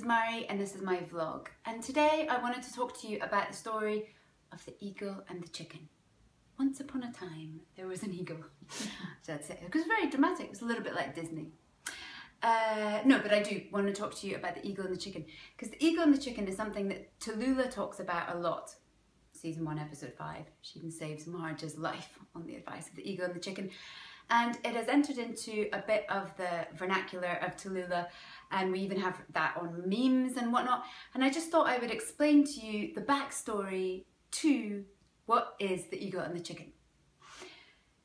is Mhairi and this is my vlog, and today I wanted to talk to you about the story of the eagle and the chicken. Once upon a time there was an eagle. That's it. It was very dramatic. It was a little bit like Disney. No, but I do want to talk to you about the eagle and the chicken, because the eagle and the chicken is something that Tallulah talks about a lot. Season 1, episode 5. She even saves Marge's life on the advice of the eagle and the chicken. And it has entered into a bit of the vernacular of Tallulah, and we even have that on memes and whatnot. And I just thought I would explain to you the backstory to what is the eagle and the chicken.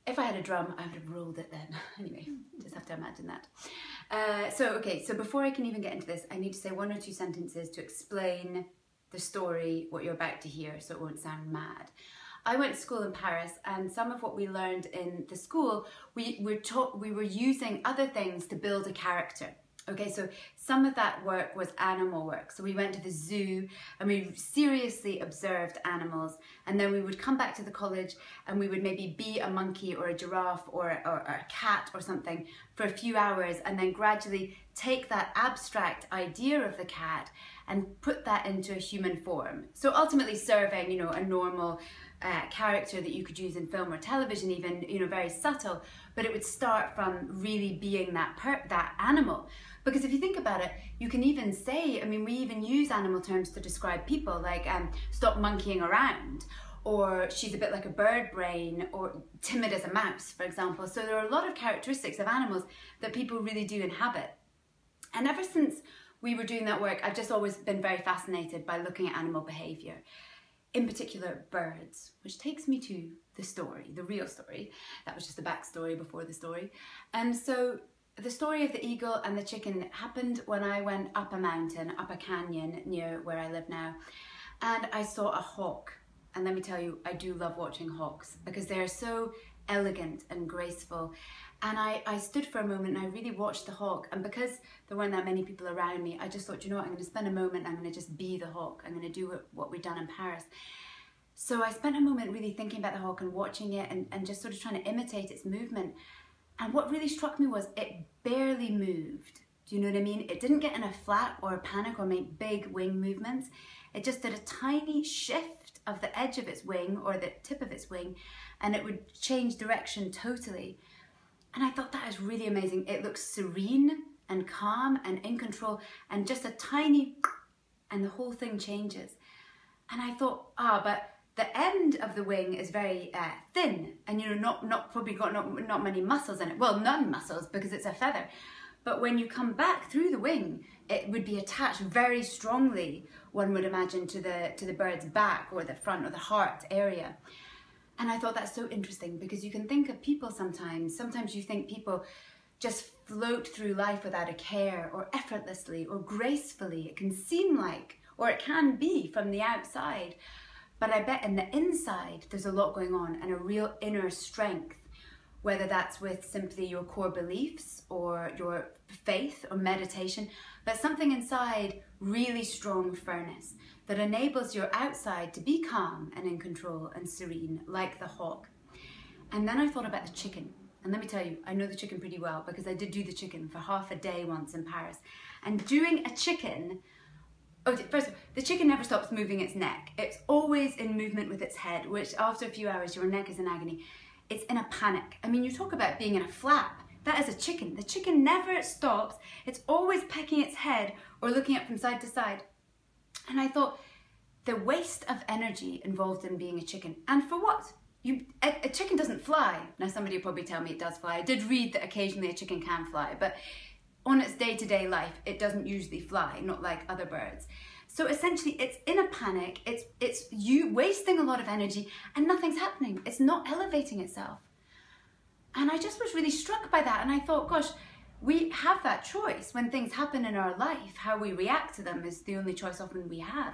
If I had a drum, I would have rolled it then. Anyway, just have to imagine that. So before I can even get into this, I need to say 1 or 2 sentences to explain the story, what you're about to hear, so it won't sound mad. I went to school in Paris, and some of what we learned in the school, we were using other things to build a character. Okay, so some of that work was animal work. So we went to the zoo and we seriously observed animals, and then we would come back to the college and we would maybe be a monkey or a giraffe or a cat or something for a few hours, and then gradually take that abstract idea of the cat and put that into a human form. So ultimately serving, you know, a normal character that you could use in film or television, even, you know, very subtle, but it would start from really being that animal. Because if you think about it, you can even say, I mean, we even use animal terms to describe people, like stop monkeying around, or she's a bit like a bird brain, or timid as a mouse, for example. So there are a lot of characteristics of animals that people really do inhabit. And ever since we were doing that work, I've just always been very fascinated by looking at animal behaviour. In particular, birds, which takes me to the story, the real story. That was just the backstory before the story. And so the story of the eagle and the chicken happened when I went up a mountain, up a canyon near where I live now, and I saw a hawk. And let me tell you, I do love watching hawks because they're so elegant and graceful. And I stood for a moment and I really watched the hawk, and because there weren't that many people around me, I just thought, you know what, I'm going to spend a moment, I'm going to just be the hawk, I'm going to do what we've done in Paris. So I spent a moment really thinking about the hawk and watching it and just sort of trying to imitate its movement. And what really struck me was it barely moved. Do you know what I mean? It didn't get in a flap or a panic or make big wing movements. It just did a tiny shift of the edge of its wing or the tip of its wing, and it would change direction totally. And I thought, that is really amazing. It looks serene and calm and in control, and just a tiny, and the whole thing changes. And I thought, but the end of the wing is very thin, and you know, probably got not many muscles in it. Well, none muscles, because it's a feather. But when you come back through the wing, it would be attached very strongly, one would imagine, to the bird's back or the front or the heart area. And I thought that's so interesting, because you can think of people sometimes you think people just float through life without a care, or effortlessly or gracefully. It can seem like, or it can be from the outside, but I bet in the inside there's a lot going on, and a real inner strength, whether that's with simply your core beliefs or your faith or meditation, but something inside, really strong furnace that enables your outside to be calm and in control and serene, like the hawk. And then I thought about the chicken. And let me tell you, I know the chicken pretty well, because I did do the chicken for half a day once in Paris. And doing a chicken, first of all, the chicken never stops moving its neck. It's always in movement with its head, which after a few hours, your neck is in agony. It's in a panic. I mean, you talk about being in a flap. That is a chicken. The chicken never stops. It's always pecking its head or looking up from side to side. And I thought, the waste of energy involved in being a chicken. And for what? A chicken doesn't fly. Now, somebody will probably tell me it does fly. I did read that occasionally a chicken can fly, but on its day-to-day life, it doesn't usually fly, not like other birds. So essentially, it's in a panic, it's you wasting a lot of energy, and nothing's happening. It's not elevating itself. And I just was really struck by that, and I thought, gosh, we have that choice when things happen in our life. How we react to them is the only choice often we have.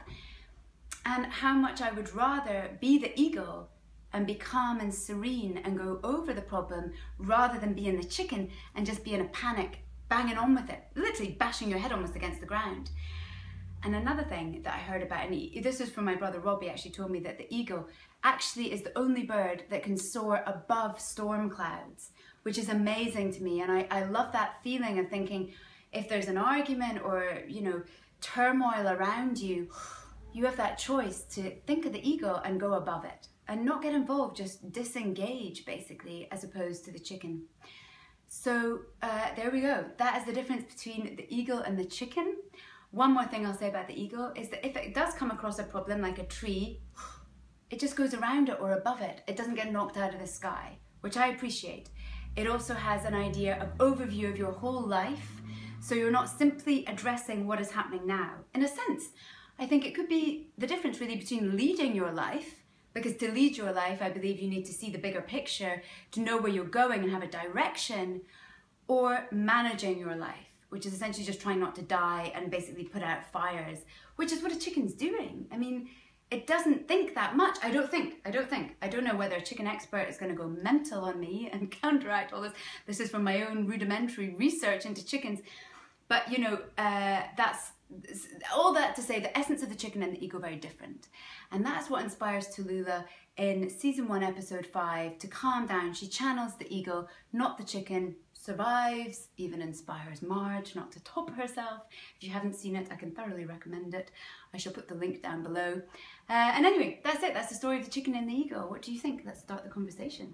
And how much I would rather be the eagle and be calm and serene and go over the problem, rather than be in the chicken and just be in a panic, banging on with it, literally bashing your head almost against the ground. And another thing that I heard about, and this is from my brother Robbie, actually told me that the eagle actually is the only bird that can soar above storm clouds, which is amazing to me. And I love that feeling of thinking, if there's an argument or, you know, turmoil around you, you have that choice to think of the ego and go above it and not get involved, just disengage basically, as opposed to the chicken. So there we go. That is the difference between the eagle and the chicken. One more thing I'll say about the eagle is that if it does come across a problem like a tree, it just goes around it or above it. It doesn't get knocked out of the sky, which I appreciate. It also has an idea of overview of your whole life, so you're not simply addressing what is happening now. In a sense, I think it could be the difference really between leading your life, because to lead your life, I believe you need to see the bigger picture, to know where you're going and have a direction, or managing your life, which is essentially just trying not to die and basically put out fires, which is what a chicken's doing. I mean, it doesn't think that much. I don't think. I don't know whether a chicken expert is going to go mental on me and counteract all this. This is from my own rudimentary research into chickens. But, you know, that's all that to say the essence of the chicken and the ego are very different. And that's what inspires Tallulah in season 1, episode 5 to calm down. She channels the ego, not the chicken, survives, even inspires Marge not to top herself. If you haven't seen it, I can thoroughly recommend it. I shall put the link down below. And anyway, that's it. That's the story of the chicken and the ego. What do you think? Let's start the conversation.